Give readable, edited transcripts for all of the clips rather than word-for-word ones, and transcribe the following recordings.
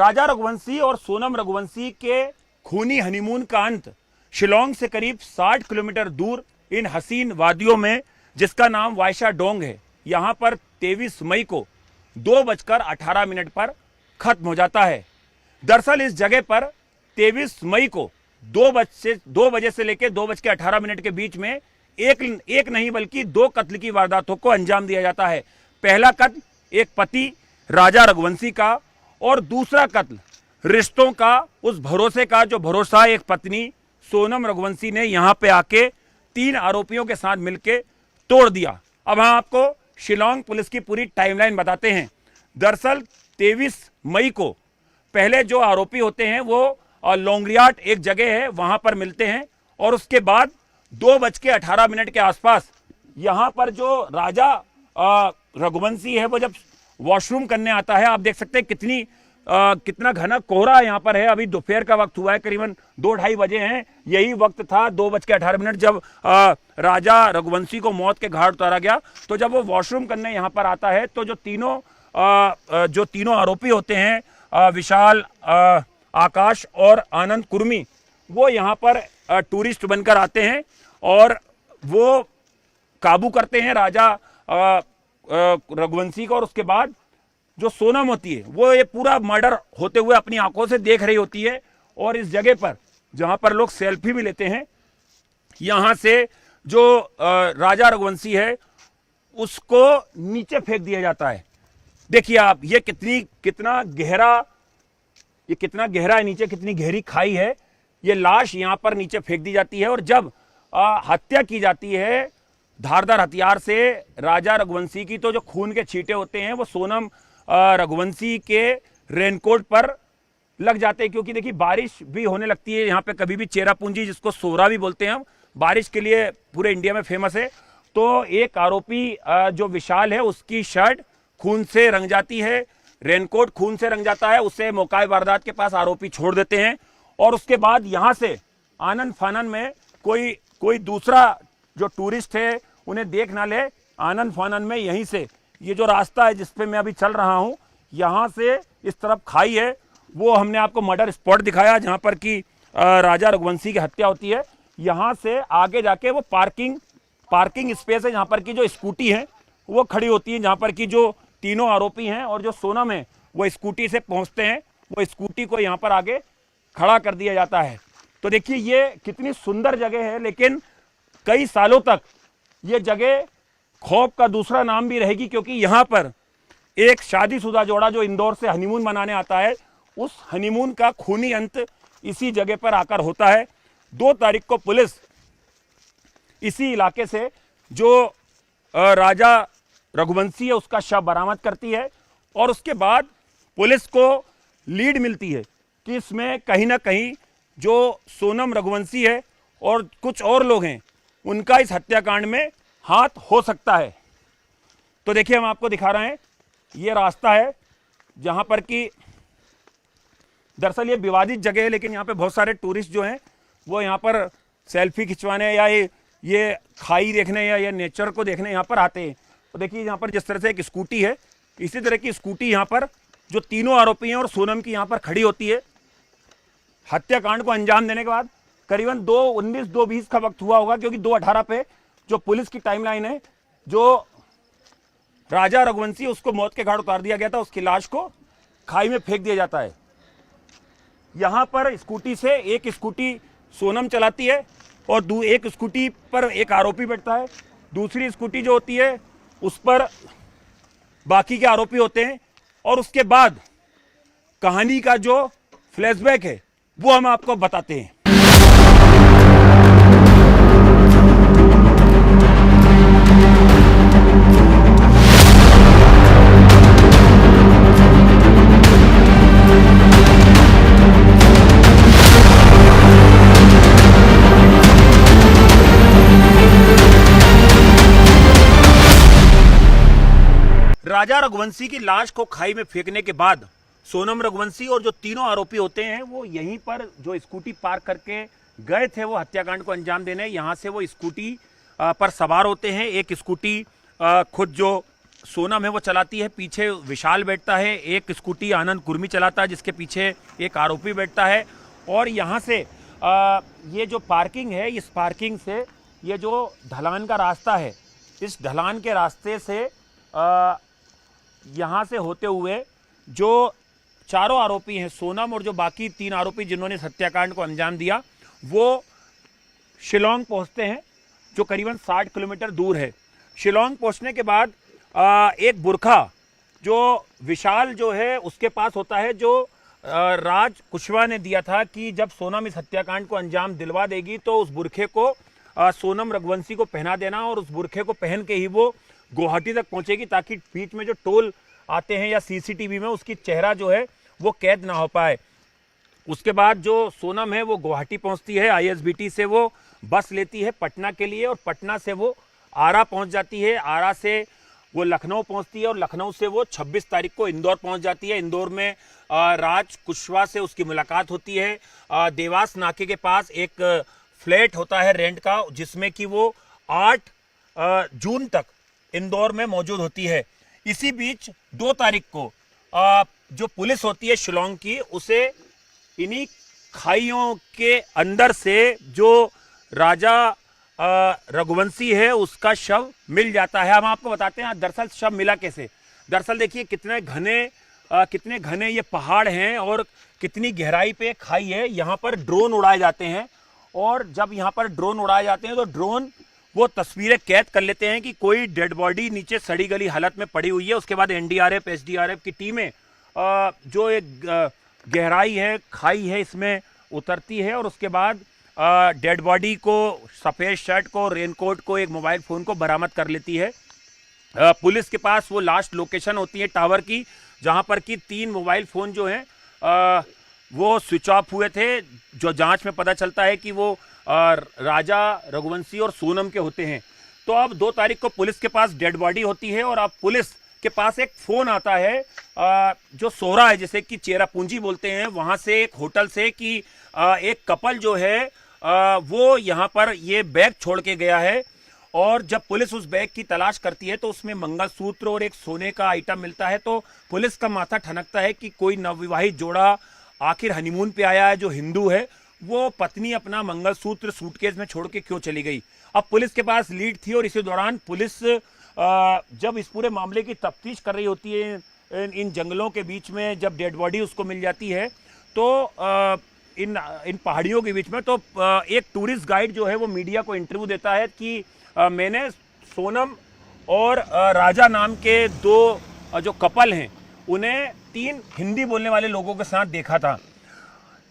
राजा रघुवंशी और सोनम रघुवंशी के खूनी हनीमून का अंत शिलोंग से करीब 60 किलोमीटर दूर इन हसीन वादियों में, जिसका नाम वायशा डोंग है, यहां पर 23 मई को 2:18 पर खत्म हो जाता है। दरअसल इस जगह पर 23 मई को 2 बजे से लेकर 2:18 के बीच में एक नहीं बल्कि 2 कत्ल की वारदातों को अंजाम दिया जाता है। पहला कत्ल एक पति राजा रघुवंशी का और दूसरा कत्ल रिश्तों का, उस भरोसे का जो भरोसा एक पत्नी सोनम रघुवंशी ने यहां पे आके 3 आरोपियों के साथ मिलकर तोड़ दिया। अब हम आपको शिलोंग पुलिस की पूरी टाइमलाइन बताते हैं। दरअसल 23 मई को पहले जो आरोपी होते हैं वो लोंगरियाट एक जगह है वहां पर मिलते हैं और उसके बाद 2:18 के आसपास यहां पर जो राजा रघुवंशी है वो जब वॉशरूम करने आता है, आप देख सकते हैं कितना घना कोहरा यहाँ पर है। अभी दोपहर का वक्त हुआ है, करीबन 2-2:30 बजे हैं। यही वक्त था 2:18 जब राजा रघुवंशी को मौत के घाट उतारा गया। तो जब वो वॉशरूम करने यहाँ पर आता है तो जो तीनों आरोपी होते हैं, विशाल, आकाश और आनंद कुर्मी, वो यहाँ पर टूरिस्ट बनकर आते हैं और वो काबू करते हैं राजा रघुवंशी को। और उसके बाद जो सोनम होती है वो ये पूरा मर्डर होते हुए अपनी आंखों से देख रही होती है और इस जगह पर जहां पर लोग सेल्फी भी लेते हैं, यहां से जो राजा रघुवंशी है उसको नीचे फेंक दिया जाता है। देखिए आप, ये कितना गहरा है नीचे, कितनी गहरी खाई है। ये लाश यहां पर नीचे फेंक दी जाती है और जब हत्या की जाती है धारदार हथियार से राजा रघुवंशी की, तो जो खून के छींटे होते हैं वो सोनम रघुवंशी के रेनकोट पर लग जाते हैं। क्योंकि देखिए बारिश भी होने लगती है यहाँ पे, कभी भी चेरापूंजी, जिसको सोरा भी बोलते हैं हम, बारिश के लिए पूरे इंडिया में फेमस है। तो एक आरोपी जो विशाल है उसकी शर्ट खून से रंग जाती है, रेनकोट खून से रंग जाता है। उसे मौका वारदात के पास आरोपी छोड़ देते हैं और उसके बाद यहाँ से आनन फानन में कोई दूसरा जो टूरिस्ट है उन्हें देख ना ले, आनन फानन में यहीं से ये जो रास्ता है जिस पे मैं अभी चल रहा हूं, यहां से इस तरफ खाई है, वो हमने आपको मर्डर स्पॉट दिखाया जहां पर कि राजा रघुवंशी की हत्या होती है। यहां से आगे जाके वो पार्किंग स्पेस है जहां पर की जो स्कूटी है वो खड़ी होती है, जहां पर की जो तीनों आरोपी हैं और जो सोनम है वो स्कूटी से पहुंचते हैं। वो स्कूटी को यहाँ पर आगे खड़ा कर दिया जाता है। तो देखिए ये कितनी सुंदर जगह है, लेकिन कई सालों तक ये जगह खौफ का दूसरा नाम भी रहेगी, क्योंकि यहां पर एक शादीशुदा जोड़ा जो इंदौर से हनीमून मनाने आता है, उस हनीमून का खूनी अंत इसी जगह पर आकर होता है। 2 तारीख को पुलिस इसी इलाके से जो राजा रघुवंशी है उसका शव बरामद करती है और उसके बाद पुलिस को लीड मिलती है कि इसमें कहीं ना कहीं जो सोनम रघुवंशी है और कुछ और लोग हैं उनका इस हत्याकांड में हाथ हो सकता है। तो देखिए हम आपको दिखा रहे हैं, ये रास्ता है जहां पर कि दरअसल ये विवादित जगह है, लेकिन यहाँ पे बहुत सारे टूरिस्ट जो हैं वो यहाँ पर सेल्फी खिंचवाने या ये खाई देखने या ये नेचर को देखने यहाँ पर आते हैं। तो देखिए यहाँ पर जिस तरह से एक स्कूटी है, इसी तरह की स्कूटी यहाँ पर जो तीनों आरोपी हैं और सोनम की यहाँ पर खड़ी होती है। हत्याकांड को अंजाम देने के बाद करीबन 2:19 2:20 का वक्त हुआ होगा, क्योंकि 2:18 पे जो पुलिस की टाइमलाइन है, जो राजा रघुवंशी उसको मौत के घाट उतार दिया गया था, उसकी लाश को खाई में फेंक दिया जाता है। यहां पर स्कूटी से एक स्कूटी सोनम चलाती है और एक स्कूटी पर एक आरोपी बैठता है, दूसरी स्कूटी जो होती है उस पर बाकी के आरोपी होते हैं। और उसके बाद कहानी का जो फ्लैशबैक है वो हम आपको बताते हैं। राजा रघुवंशी की लाश को खाई में फेंकने के बाद सोनम रघुवंशी और जो तीनों आरोपी होते हैं वो यहीं पर जो स्कूटी पार्क करके गए थे वो हत्याकांड को अंजाम देने, यहाँ से वो स्कूटी पर सवार होते हैं। एक स्कूटी खुद जो सोनम है वो चलाती है, पीछे विशाल बैठता है, एक स्कूटी आनंद कुर्मी चलाता है जिसके पीछे एक आरोपी बैठता है। और यहाँ से ये जो पार्किंग है, इस पार्किंग से ये जो ढलान का रास्ता है, इस ढलान के रास्ते से यहाँ से होते हुए जो चारों आरोपी हैं, सोनम और जो बाकी 3 आरोपी जिन्होंने इस हत्याकांड को अंजाम दिया, वो शिलोंग पहुँचते हैं जो करीबन 60 किलोमीटर दूर है। शिलोंग पहुँचने के बाद एक बुरखा जो विशाल जो है उसके पास होता है, जो राज कुशवाहा ने दिया था कि जब सोनम इस हत्याकांड को अंजाम दिलवा देगी तो उस बुरखे को सोनम रघुवंशी को पहना देना और उस बुरखे को पहन के ही वो गुवाहाटी तक पहुंचेगी, ताकि बीच में जो टोल आते हैं या सीसीटीवी में उसकी चेहरा जो है वो कैद ना हो पाए। उसके बाद जो सोनम है वो गुवाहाटी पहुंचती है, आईएसबीटी से वो बस लेती है पटना के लिए और पटना से वो आरा पहुंच जाती है, आरा से वो लखनऊ पहुंचती है और लखनऊ से वो 26 तारीख को इंदौर पहुंच जाती है। इंदौर में राज कुशवाहा से उसकी मुलाकात होती है। देवास नाके के पास एक फ्लैट होता है रेंट का, जिसमें कि वो 8 जून तक इंदौर में मौजूद होती है। इसी बीच 2 तारीख को जो पुलिस होती है शिलोंग की, उसे इन्हीं खाइयों के अंदर से जो राजा रघुवंशी है उसका शव मिल जाता है। हम आपको बताते हैं दरअसल शव मिला कैसे। दरअसल देखिए कितने घने ये पहाड़ हैं और कितनी गहराई पे खाई है। यहाँ पर ड्रोन उड़ाए जाते हैं और जब यहाँ पर ड्रोन उड़ाए जाते हैं तो ड्रोन वो तस्वीरें कैद कर लेते हैं कि कोई डेड बॉडी नीचे सड़ी गली हालत में पड़ी हुई है। उसके बाद एनडीआरएफ एसडीआरएफ की टीमें जो एक गहराई है, खाई है, इसमें उतरती है और उसके बाद डेड बॉडी को, सफ़ेद शर्ट को, रेनकोट को, एक मोबाइल फ़ोन को बरामद कर लेती है। पुलिस के पास वो लास्ट लोकेशन होती है टावर की, जहां पर कि 3 मोबाइल फ़ोन जो हैं वो स्विच ऑफ हुए थे, जो जांच में पता चलता है कि वो राजा रघुवंशी और सोनम के होते हैं। तो अब 2 तारीख को पुलिस के पास डेड बॉडी होती है और अब पुलिस के पास एक फ़ोन आता है जो सोहरा है, जैसे कि चेरापूंजी बोलते हैं, वहाँ से एक होटल से कि एक कपल जो है वो यहाँ पर ये बैग छोड़ के गया है। और जब पुलिस उस बैग की तलाश करती है तो उसमें मंगलसूत्र और एक सोने का आइटम मिलता है। तो पुलिस का माथा ठनकता है कि कोई नवविवाहित जोड़ा आखिर हनीमून पे आया है जो हिंदू है, वो पत्नी अपना मंगलसूत्र सूटकेस में छोड़ के क्यों चली गई। अब पुलिस के पास लीड थी और इसी दौरान पुलिस जब इस पूरे मामले की तफ्तीश कर रही होती है इन जंगलों के बीच में, जब डेड बॉडी उसको मिल जाती है तो इन पहाड़ियों के बीच में, तो एक टूरिस्ट गाइड जो है वो मीडिया को इंटरव्यू देता है कि मैंने सोनम और राजा नाम के 2 जो कपल हैं उन्हें 3 हिंदी बोलने वाले लोगों के साथ देखा था।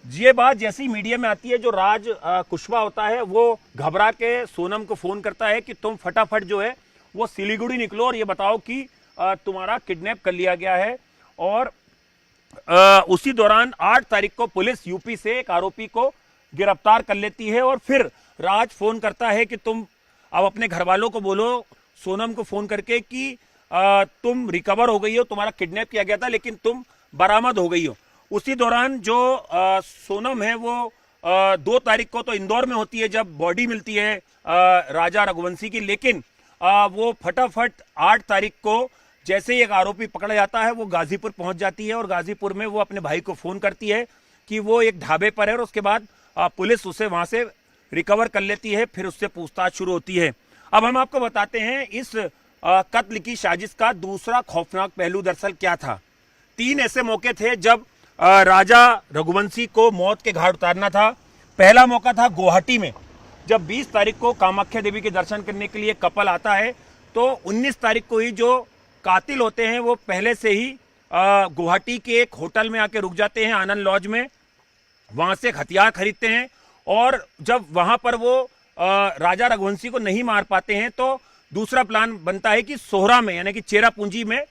ये बात जैसी मीडिया में आती है, जो राज कुशवाहा होता है वो घबरा के सोनम को फ़ोन करता है कि तुम फटाफट जो है वो सिलीगुड़ी निकलो और ये बताओ कि तुम्हारा किडनैप कर लिया गया है। और उसी दौरान 8 तारीख को पुलिस यूपी से एक आरोपी को गिरफ्तार कर लेती है और फिर राज फ़ोन करता है कि तुम अब अपने घर वालों को बोलो, सोनम को फ़ोन करके कि तुम रिकवर हो गई हो, तुम्हारा किडनैप किया गया था लेकिन तुम बरामद हो गई हो। उसी दौरान जो सोनम है वो 2 तारीख को तो इंदौर में होती है जब बॉडी मिलती है राजा रघुवंशी की, लेकिन वो फटाफट 8 तारीख को जैसे ही एक आरोपी पकड़ा जाता है वो गाजीपुर पहुंच जाती है और गाजीपुर में वो अपने भाई को फ़ोन करती है कि वो एक ढाबे पर है और उसके बाद पुलिस उसे वहां से रिकवर कर लेती है। फिर उससे पूछताछ शुरू होती है। अब हम आपको बताते हैं इस कत्ल की साजिश का दूसरा खौफनाक पहलू दरअसल क्या था। 3 ऐसे मौके थे जब राजा रघुवंशी को मौत के घाट उतारना था। पहला मौका था गुवाहाटी में, जब 20 तारीख को कामाख्या देवी के दर्शन करने के लिए कपल आता है, तो 19 तारीख को ही जो कातिल होते हैं वो पहले से ही गुवाहाटी के एक होटल में आके रुक जाते हैं, आनंद लॉज में। वहां से एक हथियार खरीदते हैं और जब वहां पर वो राजा रघुवंशी को नहीं मार पाते हैं तो दूसरा प्लान बनता है कि सोहरा में, यानी कि चेरापूंजी में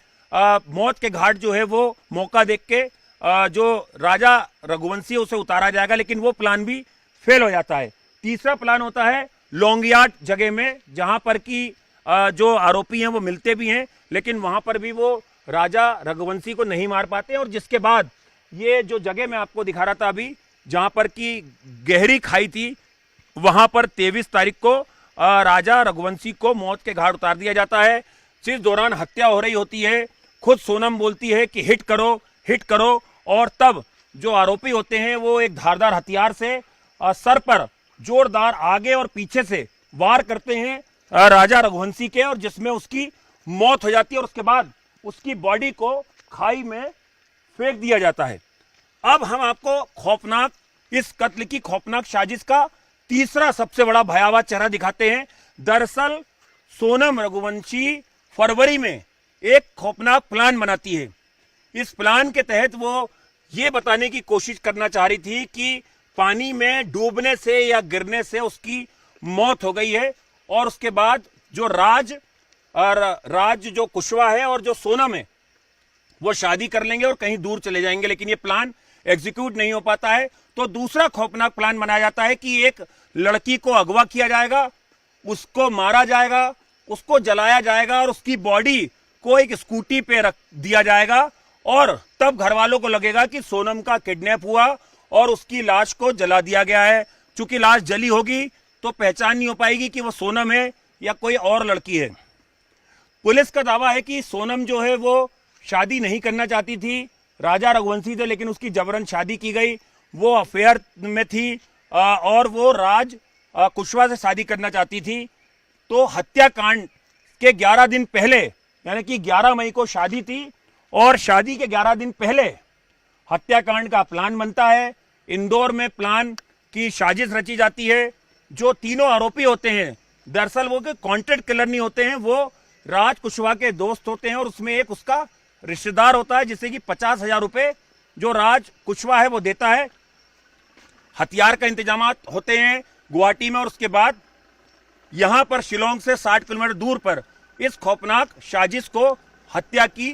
मौत के घाट जो है वो मौका देख के जो राजा रघुवंशी उसे उतारा जाएगा, लेकिन वो प्लान भी फेल हो जाता है। तीसरा प्लान होता है लौंगियाट जगह में, जहां पर कि जो आरोपी हैं वो मिलते भी हैं, लेकिन वहां पर भी वो राजा रघुवंशी को नहीं मार पाते। और जिसके बाद ये जो जगह मैं आपको दिखा रहा था अभी, जहां पर कि गहरी खाई थी, वहां पर 23 तारीख को राजा रघुवंशी को मौत के घाट उतार दिया जाता है। जिस दौरान हत्या हो रही होती है खुद सोनम बोलती है कि हिट करो, और तब जो आरोपी होते हैं वो एक धारदार हथियार से सर पर जोरदार आगे और पीछे से वार करते हैं राजा रघुवंशी के, और जिसमें उसकी मौत हो जाती है और उसके बाद उसकी बॉडी को खाई में फेंक दिया जाता है। अब हम आपको खौफनाक, इस कत्ल की खौफनाक साजिश का तीसरा सबसे बड़ा भयावह चेहरा दिखाते हैं। दरअसल सोनम रघुवंशी फरवरी में एक खौफनाक प्लान बनाती है। इस प्लान के तहत वो ये बताने की कोशिश करना चाह रही थी कि पानी में डूबने से या गिरने से उसकी मौत हो गई है, और उसके बाद जो राज जो कुशवाहा है और जो सोनम है वो शादी कर लेंगे और कहीं दूर चले जाएंगे, लेकिन ये प्लान एग्जीक्यूट नहीं हो पाता है। तो दूसरा खौफनाक प्लान बनाया जाता है कि एक लड़की को अगवा किया जाएगा, उसको मारा जाएगा, उसको जलाया जाएगा और उसकी बॉडी को एक स्कूटी पे रख दिया जाएगा, और तब घर वालों को लगेगा कि सोनम का किडनैप हुआ और उसकी लाश को जला दिया गया है। चूंकि लाश जली होगी तो पहचान नहीं हो पाएगी कि वो सोनम है या कोई और लड़की है। पुलिस का दावा है कि सोनम जो है वो शादी नहीं करना चाहती थी राजा रघुवंशी से, लेकिन उसकी जबरन शादी की गई। वो अफेयर में थी और वो राज कुशवाहा से शादी करना चाहती थी। तो हत्याकांड के 11 दिन पहले, यानी कि 11 मई को शादी थी, और शादी के 11 दिन पहले हत्याकांड का प्लान बनता है। इंदौर में प्लान की साजिश रची जाती है। जो तीनों आरोपी होते हैं दरअसल वो कॉन्ट्रैक्ट किलर नहीं होते हैं, वो राज कुशवाहा के दोस्त होते हैं, और उसमें एक उसका रिश्तेदार होता है जिससे कि 50,000 रुपए जो राज कुशवाहा है वो देता है। हथियार का इंतजाम होते हैं गुवाहाटी में, और उसके बाद यहां पर शिलोंग से 60 किलोमीटर दूर पर इस खौफनाक साजिश को, हत्या की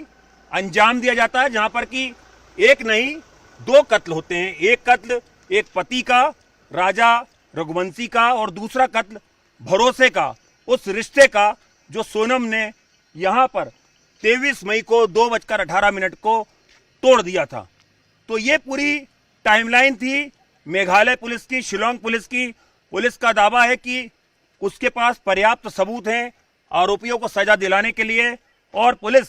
अंजाम दिया जाता है, जहां पर कि एक नहीं 2 कत्ल होते हैं। एक कत्ल एक पति का, राजा रघुवंशी का, और दूसरा कत्ल भरोसे का, उस रिश्ते का जो सोनम ने यहां पर 23 मई को 2:18 को तोड़ दिया था। तो ये पूरी टाइमलाइन थी मेघालय पुलिस की, शिलोंग पुलिस की। पुलिस का दावा है कि उसके पास पर्याप्त सबूत हैं आरोपियों को सजा दिलाने के लिए, और पुलिस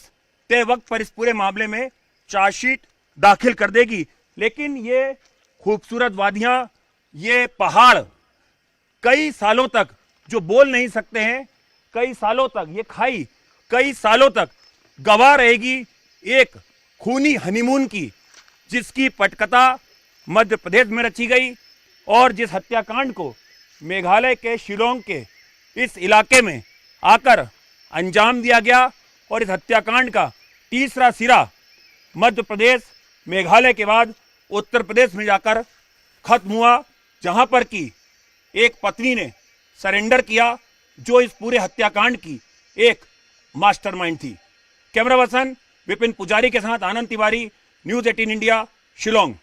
तय वक्त पर इस पूरे मामले में चार्जशीट दाखिल कर देगी। लेकिन ये खूबसूरत वादियां, ये पहाड़ कई सालों तक जो बोल नहीं सकते हैं, कई सालों तक ये खाई कई सालों तक गवाह रहेगी एक खूनी हनीमून की, जिसकी पटकथा मध्य प्रदेश में रची गई, और जिस हत्याकांड को मेघालय के शिलोंग के इस इलाके में आकर अंजाम दिया गया। और इस हत्याकांड का तीसरा सिरा मध्य प्रदेश, मेघालय के बाद उत्तर प्रदेश में जाकर खत्म हुआ, जहां पर कि एक पत्नी ने सरेंडर किया जो इस पूरे हत्याकांड की एक मास्टरमाइंड थी। कैमरा पर्सन विपिन पुजारी के साथ आनंद तिवारी, न्यूज़ 18 इंडिया, शिलोंग।